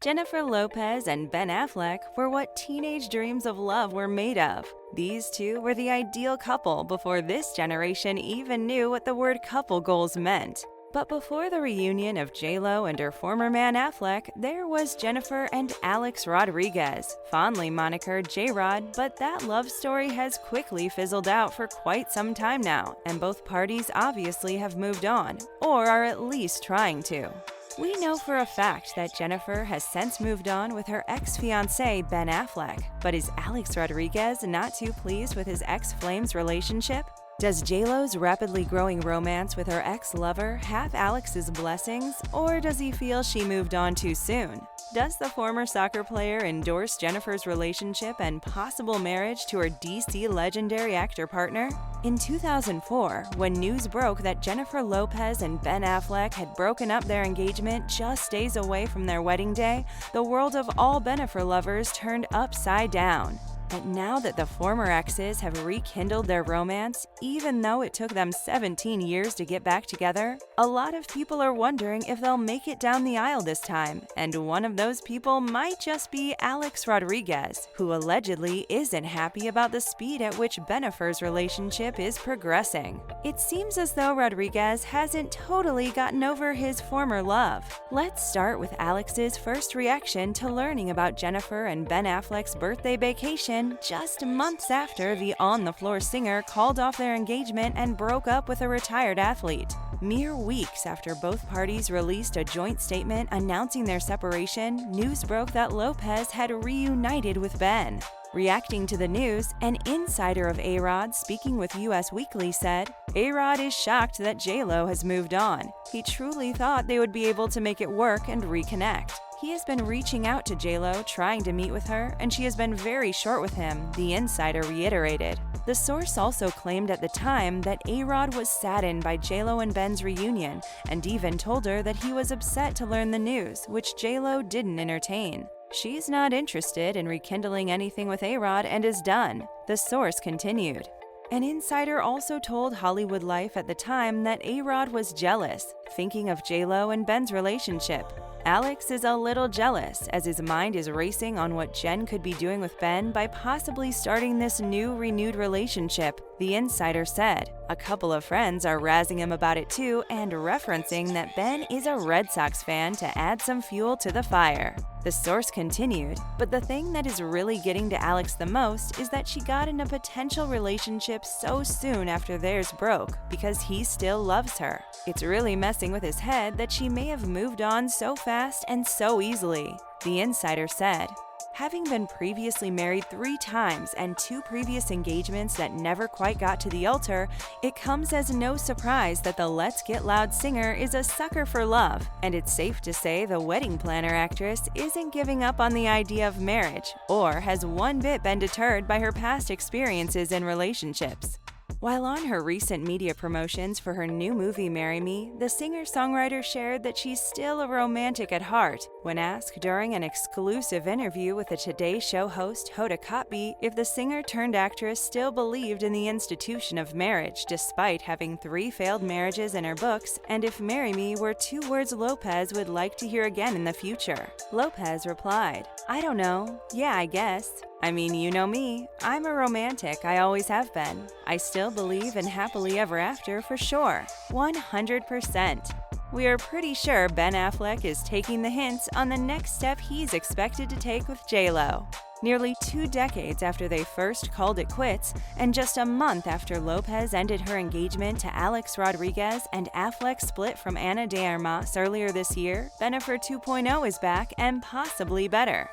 Jennifer Lopez and Ben Affleck were what teenage dreams of love were made of. These two were the ideal couple before this generation even knew what the word couple goals meant. But before the reunion of J-Lo and her former man Affleck, there was Jennifer and Alex Rodriguez, fondly monikered J-Rod, but that love story has quickly fizzled out for quite some time now, and both parties obviously have moved on, or are at least trying to. We know for a fact that Jennifer has since moved on with her ex-fiancé Ben Affleck, but is Alex Rodriguez not too pleased with his ex-flame's relationship? Does J-Lo's rapidly growing romance with her ex-lover have Alex's blessings, or does he feel she moved on too soon? Does the former soccer player endorse Jennifer's relationship and possible marriage to her DC legendary actor partner? In 2004, when news broke that Jennifer Lopez and Ben Affleck had broken up their engagement just days away from their wedding day, the world of all Bennifer lovers turned upside down. But now that the former exes have rekindled their romance, even though it took them 17 years to get back together, a lot of people are wondering if they'll make it down the aisle this time, and one of those people might just be Alex Rodriguez, who allegedly isn't happy about the speed at which Bennifer's relationship is progressing. It seems as though Rodriguez hasn't totally gotten over his former love. Let's start with Alex's first reaction to learning about Jennifer and Ben Affleck's birthday vacation just months after the on-the-floor singer called off their engagement and broke up with a retired athlete. Mere weeks after both parties released a joint statement announcing their separation, news broke that Lopez had reunited with Ben. Reacting to the news, an insider of A-Rod speaking with US Weekly said, "A-Rod is shocked that J-Lo has moved on. He truly thought they would be able to make it work and reconnect. He has been reaching out to J-Lo, trying to meet with her, and she has been very short with him," the insider reiterated. The source also claimed at the time that A-Rod was saddened by J-Lo and Ben's reunion, and even told her that he was upset to learn the news, which J-Lo didn't entertain. "She's not interested in rekindling anything with A-Rod and is done," the source continued. An insider also told Hollywood Life at the time that A-Rod was jealous, thinking of J-Lo and Ben's relationship. Alex is a little jealous, as his mind is racing on what Jen could be doing with Ben by possibly starting this new, renewed relationship, the insider said. A couple of friends are razzing him about it too and referencing that Ben is a Red Sox fan to add some fuel to the fire. The source continued, "But the thing that is really getting to Alex the most is that she got in a potential relationship so soon after theirs broke because he still loves her. It's really messing with his head that she may have moved on so fast and so easily," the insider said. Having been previously married 3 times and 2 previous engagements that never quite got to the altar, it comes as no surprise that the Let's Get Loud singer is a sucker for love, and it's safe to say the wedding planner actress isn't giving up on the idea of marriage, or has one bit been deterred by her past experiences in relationships. While on her recent media promotions for her new movie Marry Me, the singer-songwriter shared that she's still a romantic at heart. When asked during an exclusive interview with the Today Show host Hoda Kotb if the singer-turned-actress still believed in the institution of marriage despite having 3 failed marriages in her books, and if Marry Me were 2 words Lopez would like to hear again in the future. Lopez replied, "I don't know. Yeah, I guess. I mean, you know me. I'm a romantic, I always have been. I still believe in happily ever after for sure. 100%. We are pretty sure Ben Affleck is taking the hints on the next step he's expected to take with J-Lo." Nearly 2 decades after they first called it quits, and just a month after Lopez ended her engagement to Alex Rodriguez and Affleck split from Ana de Armas earlier this year, Bennifer 2.0 is back and possibly better.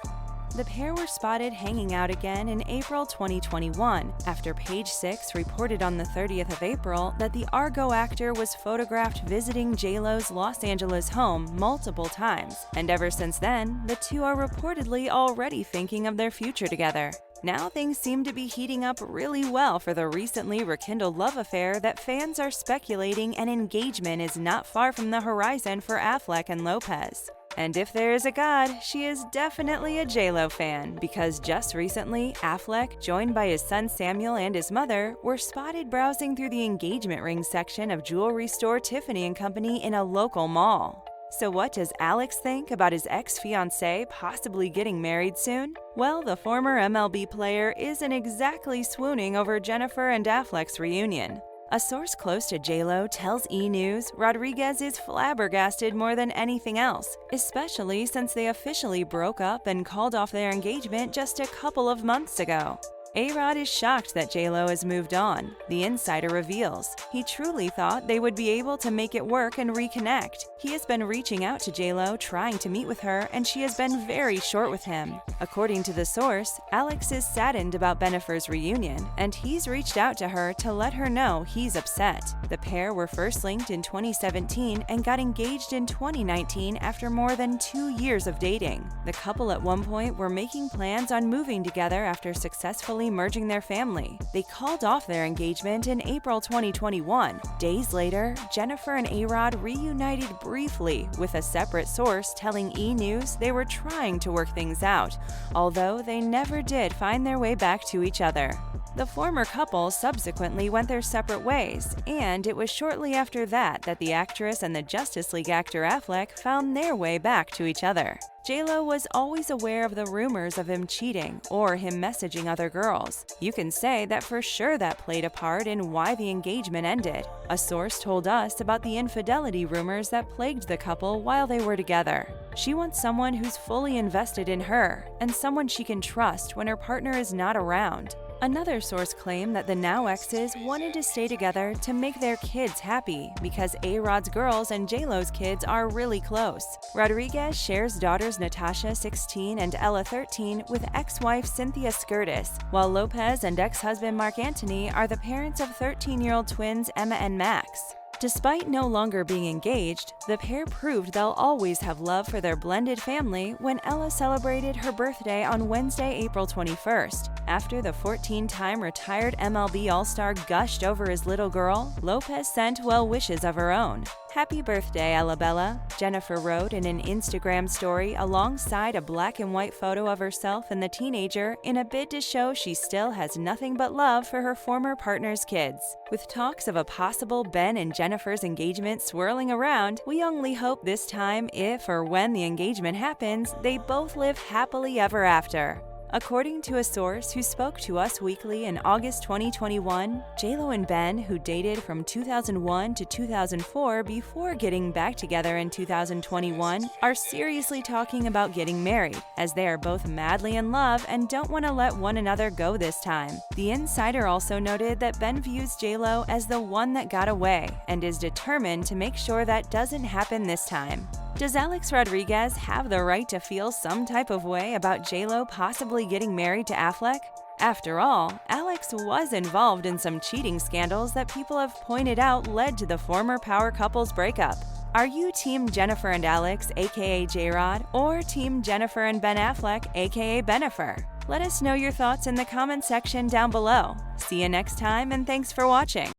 The pair were spotted hanging out again in April 2021, after Page Six reported on the 30th of April that the Argo actor was photographed visiting J-Lo's Los Angeles home multiple times, and ever since then, the two are reportedly already thinking of their future together. Now things seem to be heating up really well for the recently rekindled love affair that fans are speculating an engagement is not far from the horizon for Affleck and Lopez. And if there is a God, she is definitely a J-Lo fan, because just recently, Affleck, joined by his son Samuel and his mother, were spotted browsing through the engagement ring section of jewelry store Tiffany & Company in a local mall. So what does Alex think about his ex-fiancé possibly getting married soon? Well, the former MLB player isn't exactly swooning over Jennifer and Affleck's reunion. A source close to J.Lo tells E! News Rodriguez is flabbergasted more than anything else, especially since they officially broke up and called off their engagement just a couple of months ago. A-Rod is shocked that J.Lo has moved on, the insider reveals. He truly thought they would be able to make it work and reconnect. He has been reaching out to J.Lo, trying to meet with her, and she has been very short with him. According to the source, Alex is saddened about Bennifer's reunion, and he's reached out to her to let her know he's upset. The pair were first linked in 2017 and got engaged in 2019 after more than 2 years of dating. The couple at one point were making plans on moving together after successfully merging their family. They called off their engagement in April 2021. Days later, Jennifer and A-Rod reunited briefly, with a separate source telling E! News they were trying to work things out, although they never did find their way back to each other. The former couple subsequently went their separate ways, and it was shortly after that the actress and the Justice League actor Affleck found their way back to each other. J.Lo was always aware of the rumors of him cheating or him messaging other girls. You can say that for sure that played a part in why the engagement ended. A source told us about the infidelity rumors that plagued the couple while they were together. She wants someone who's fully invested in her and someone she can trust when her partner is not around. Another source claimed that the now exes wanted to stay together to make their kids happy because A-Rod's girls and J.Lo's kids are really close. Rodriguez shares daughters Natasha, 16, and Ella, 13, with ex-wife Cynthia Skirtis, while Lopez and ex-husband Mark Antony are the parents of 13-year-old twins Emma and Max. Despite no longer being engaged, the pair proved they'll always have love for their blended family when Ella celebrated her birthday on Wednesday, April 21st. After the 14-time retired MLB All-Star gushed over his little girl, Lopez sent well wishes of her own. "Happy birthday, Ella Bella," Jennifer wrote in an Instagram story alongside a black and white photo of herself and the teenager in a bid to show she still has nothing but love for her former partner's kids. With talks of a possible Ben and Jennifer's engagement swirling around, we only hope this time, if or when the engagement happens, they both live happily ever after. According to a source who spoke to Us Weekly in August 2021, J.Lo and Ben, who dated from 2001 to 2004 before getting back together in 2021, are seriously talking about getting married, as they are both madly in love and don't want to let one another go this time. The insider also noted that Ben views J.Lo as the one that got away and is determined to make sure that doesn't happen this time. Does Alex Rodriguez have the right to feel some type of way about J.Lo possibly getting married to Affleck? After all, Alex was involved in some cheating scandals that people have pointed out led to the former power couple's breakup. Are you Team Jennifer and Alex, aka J-Rod, or Team Jennifer and Ben Affleck, aka Bennifer? Let us know your thoughts in the comment section down below. See you next time, and thanks for watching.